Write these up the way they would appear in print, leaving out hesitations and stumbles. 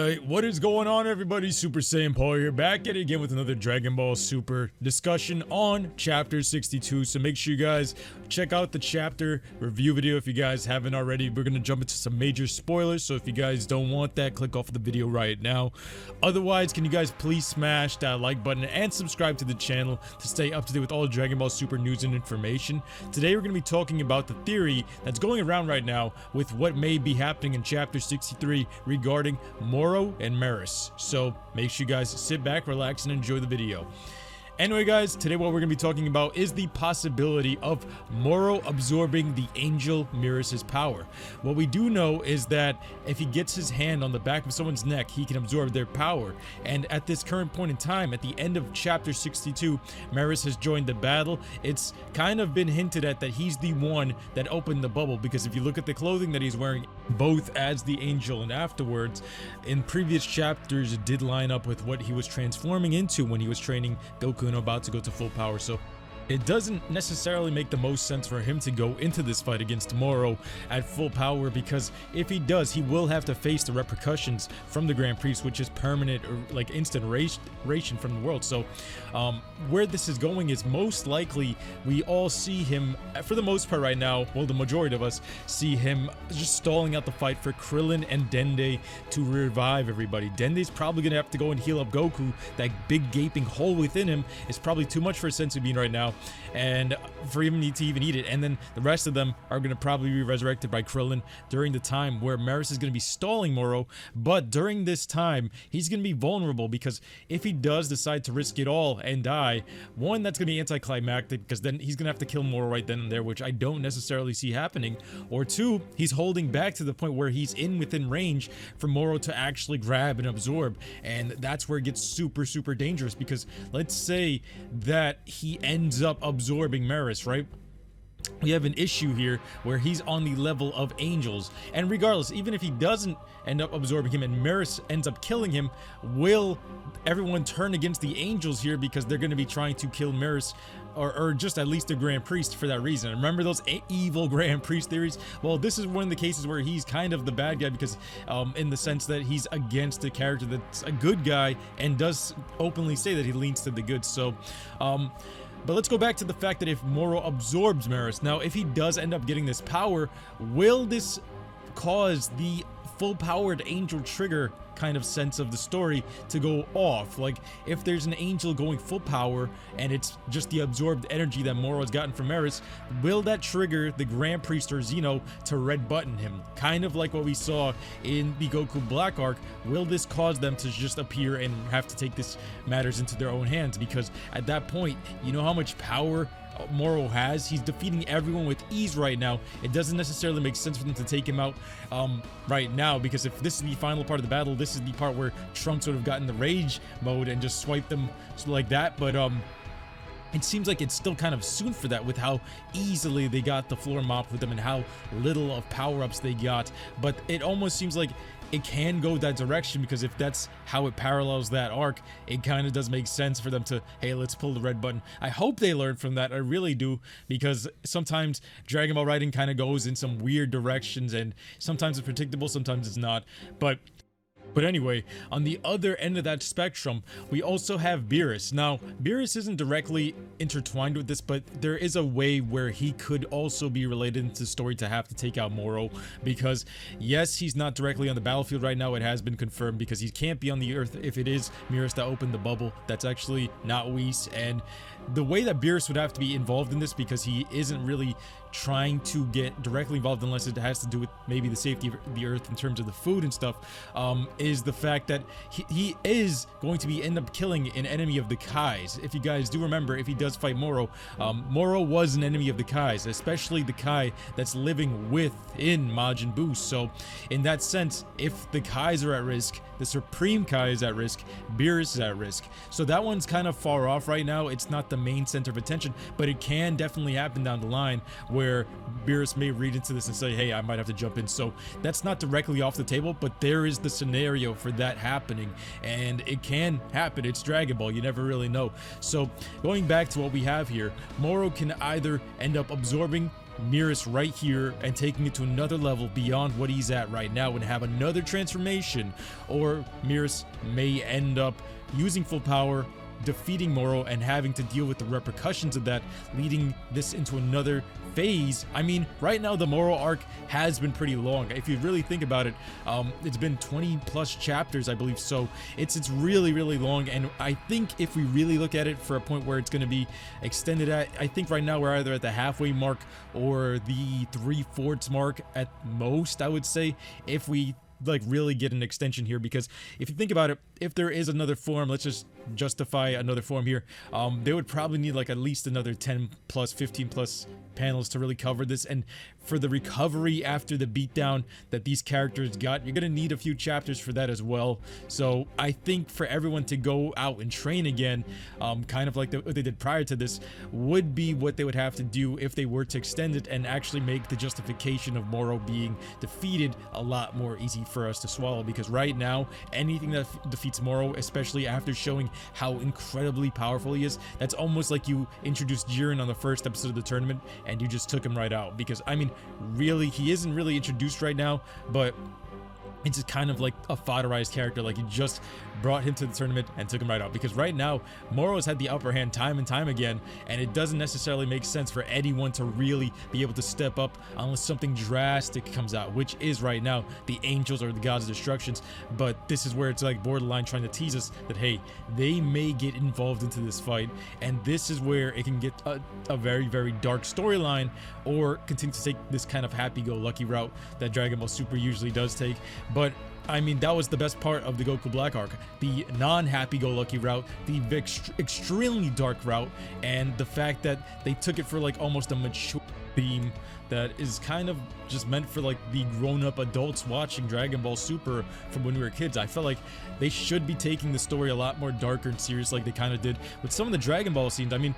Alright, what is going on everybody? Super Saiyan Paul here, back at it again with another Dragon Ball Super discussion on Chapter 62. So make sure you guys check out the chapter review video if you guys haven't already. We're gonna jump into some major spoilers, so if you guys don't want that, click off the video right now. Otherwise, can you guys please smash that like button and subscribe to the channel to stay up to date with all Dragon Ball Super news and information. Today we're gonna be talking about the theory that's going around right now with what may be happening in Chapter 63 regarding Moro and Merus. So make sure you guys sit back, relax, and enjoy the video. Anyway guys, today what we're going to be talking about is the possibility of Moro absorbing the Angel Merus' power. What we do know is that if he gets his hand on the back of someone's neck, he can absorb their power. And at this current point in time, at the end of Chapter 62, Merus has joined the battle. It's kind of been hinted at that he's the one that opened the bubble, because if you look at the clothing that he's wearing, both as the Angel and afterwards, in previous chapters, it did line up with what he was transforming into when he was training Goku and about to go to full power. So it doesn't necessarily make the most sense for him to go into this fight against Moro at full power, because if he does, he will have to face the repercussions from the Grand Priest, which is permanent or like instant ration from the world. So where this is going is most likely we all see him, for the most part right now, well, the majority of us see him just stalling out the fight for Krillin and Dende to revive everybody. Dende's probably gonna have to go and heal up Goku. That big gaping hole within him is probably too much for a senzu bean right now, and for him to even eat it. And then the rest of them are going to probably be resurrected by Krillin during the time where Merus is going to be stalling Moro. But during this time, he's going to be vulnerable, because if he does decide to risk it all and die, one, that's going to be anticlimactic, because then he's going to have to kill Moro right then and there, which I don't necessarily see happening. Or two, he's holding back to the point where he's within range for Moro to actually grab and absorb, and that's where it gets super dangerous, because let's say that he ends up absorbing Merus, right? We have an issue here where he's on the level of angels, and regardless, even if he doesn't end up absorbing him and Merus ends up killing him, will everyone turn against the angels here, because they're going to be trying to kill Merus, or just at least the Grand Priest for that reason? Remember those evil Grand Priest theories? Well, this is one of the cases where he's kind of the bad guy, because in the sense that he's against a character that's a good guy and does openly say that he leans to the good. So but let's go back to the fact that if Moro absorbs Merus, now if he does end up getting this power, will this cause the full-powered angel trigger kind of sense of the story to go off? Like, if there's an angel going full power and it's just the absorbed energy that Moro has gotten from Merus, will that trigger the Grand Priest or Zeno to red button him? Kind of like what we saw in the Goku Black arc. Will this cause them to just appear and have to take this matters into their own hands? Because at that point, you know how much power Moro has. He's defeating everyone with ease right now. It doesn't necessarily make sense for them to take him out right now, because if this is the final part of the battle, this is the part where Trunks would have gotten the rage mode and just swiped them like that. But it seems like it's still kind of soon for that, with how easily they got the floor mopped with them and how little of power-ups they got. But it almost seems like it can go that direction, because if that's how it parallels that arc, it kind of does make sense for them to, hey, let's pull the red button. I hope they learn from that. I really do, because sometimes Dragon Ball writing kind of goes in some weird directions, and sometimes it's predictable, sometimes it's not. But anyway, on the other end of that spectrum, we also have Beerus. Now, Beerus isn't directly intertwined with this, but there is a way where he could also be related into the story to have to take out Moro, because yes, he's not directly on the battlefield right now. It has been confirmed, because he can't be on the earth if it is Merus that opened the bubble. That's actually not Whis, and the way that Beerus would have to be involved in this, because he isn't really trying to get directly involved unless it has to do with maybe the safety of the earth in terms of the food and stuff, is the fact that he is going to be end up killing an enemy of the Kais. If you guys do remember, if he does fight Moro, Moro was an enemy of the Kais, especially the Kai that's living within Majin Buu. So in that sense, if the Kais are at risk, the Supreme Kai is at risk, Beerus is at risk. So that one's kind of far off right now. It's not the main center of attention, but it can definitely happen down the line where Beerus may read into this and say, hey, I might have to jump in. So that's not directly off the table, but there is the scenario for that happening, and it can happen. It's Dragon Ball, you never really know. So going back to what we have here, Moro can either end up absorbing Merus right here and taking it to another level beyond what he's at right now and have another transformation, or Merus may end up using full power, defeating Moro and having to deal with the repercussions of that, leading this into another phase. I mean, right now the Moro arc has been pretty long. If you really think about it, it's been 20 plus chapters, I believe, so it's really long. And I think if we really look at it for a point where it's going to be extended at, I think right now we're either at the halfway mark or the 3/4 mark at most, I would say, if we like really get an extension here. Because if you think about it, if there is another form, let's just justify another form here, they would probably need like at least another 10 plus 15 plus panels to really cover this. And for the recovery after the beatdown that these characters got, you're gonna need a few chapters for that as well. So I think for everyone to go out and train again, kind of like what they did prior to this, would be what they would have to do if they were to extend it and actually make the justification of Moro being defeated a lot more easy for us to swallow. Because right now, anything that defeats Moro, especially after showing how incredibly powerful he is, that's almost like you introduced Jiren on the first episode of the tournament and you just took him right out. Because I mean, really, he isn't really introduced right now, but it's just kind of like a fodderized character. Like, you just brought him to the tournament and took him right out. Because right now, Moro's had the upper hand time and time again, and it doesn't necessarily make sense for anyone to really be able to step up unless something drastic comes out, which is right now the angels or the gods of destructions. But this is where it's like borderline trying to tease us that, hey, they may get involved into this fight, and this is where it can get a very dark storyline, or continue to take this kind of happy-go-lucky route that Dragon Ball Super usually does take. But I mean, that was the best part of the Goku Black arc, the non-happy-go-lucky route, the extremely dark route, and the fact that they took it for like almost a mature theme that is kind of just meant for like the grown-up adults watching Dragon Ball Super from when we were kids. I felt like they should be taking the story a lot more darker and serious, like they kind of did with some of the Dragon Ball scenes. I mean,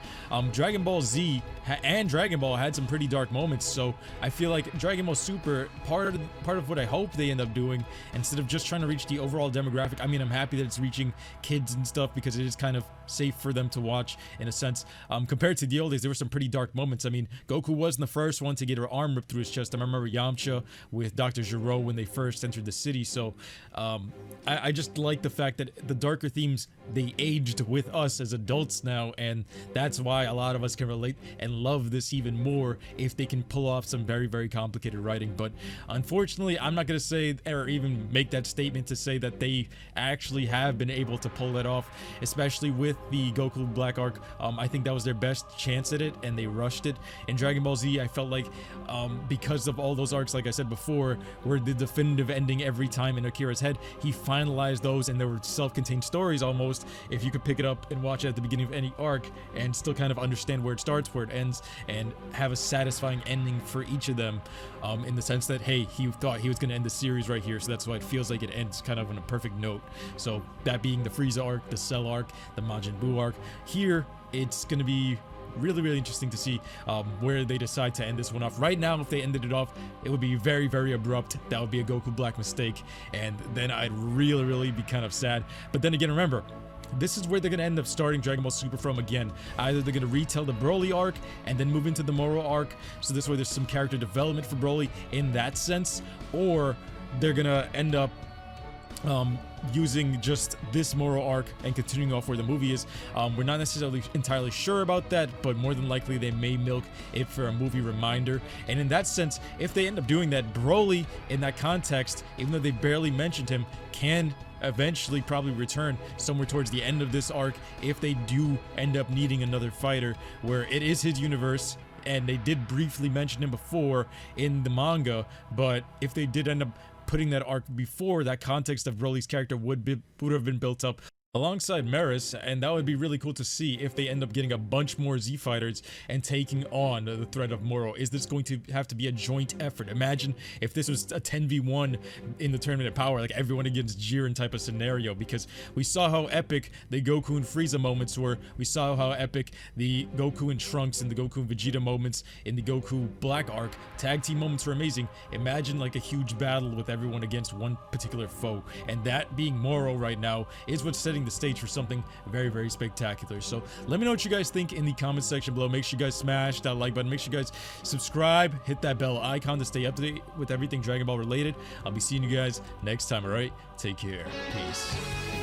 Dragon Ball Z and Dragon Ball had some pretty dark moments, so I feel like Dragon Ball Super, part of what I hope they end up doing, instead of just trying to reach the overall demographic. I mean, I'm happy that it's reaching kids and stuff because it is kind of safe for them to watch in a sense. Compared to the old days, there were some pretty dark moments. I mean, Goku wasn't the first one to get her arm ripped through his chest. I remember Yamcha with Dr. Gero when they first entered the city. So I just like the fact that the darker themes, they aged with us as adults now, and that's why a lot of us can relate and love this even more if they can pull off some very complicated writing. But unfortunately, I'm not going to say or even make that statement to say that they actually have been able to pull that off, especially with the Goku Black arc. I think that was their best chance at it, and they rushed it. In Dragon Ball Z, I felt like because of all those arcs, like I said before, were the definitive ending every time in Akira's head, he finalized those, and there were self-contained stories almost, if you could pick it up and watch it at the beginning of any arc and still kind of understand where it starts, where it ends, and have a satisfying ending for each of them, in the sense that, hey, he thought he was going to end the series right here, so that's why it feels like it ends kind of on a perfect note. So that being the Frieza arc, the Cell arc, the Majin Buu arc. Here, it's going to be really interesting to see where they decide to end this one off. Right now, if they ended it off, it would be very abrupt. That would be a Goku Black mistake, and then I'd really be kind of sad. But then again, remember, this is where they're going to end up starting Dragon Ball Super from again. Either they're going to retell the Broly arc and then move into the Moro arc, so this way there's some character development for Broly in that sense, or they're going to end up using just this Moro arc and continuing off where the movie is. We're not necessarily entirely sure about that, but more than likely they may milk it for a movie reminder. And in that sense, if they end up doing that, Broly in that context, even though they barely mentioned him, can eventually probably return somewhere towards the end of this arc if they do end up needing another fighter where it is his universe. And they did briefly mention him before in the manga, but if they did end up putting that arc before, that context of Broly's character would have been built up alongside Merus, and that would be really cool to see if they end up getting a bunch more Z fighters and taking on the threat of Moro. Is this going to have to be a joint effort? Imagine if this was a 10v1 in the Tournament of Power, like everyone against Jiren type of scenario, because we saw how epic the Goku and Frieza moments were. We saw how epic the Goku and Trunks and the Goku and Vegeta moments in the Goku Black arc. Tag team moments were amazing. Imagine like a huge battle with everyone against one particular foe, and that being Moro right now is what's setting setting the stage for something very, very spectacular. So let me know what you guys think in the comment section below. Make sure you guys smash that like button. Make sure you guys subscribe, hit that bell icon to stay up to date with everything Dragon Ball related. I'll be seeing you guys next time, alright? Take care. Peace.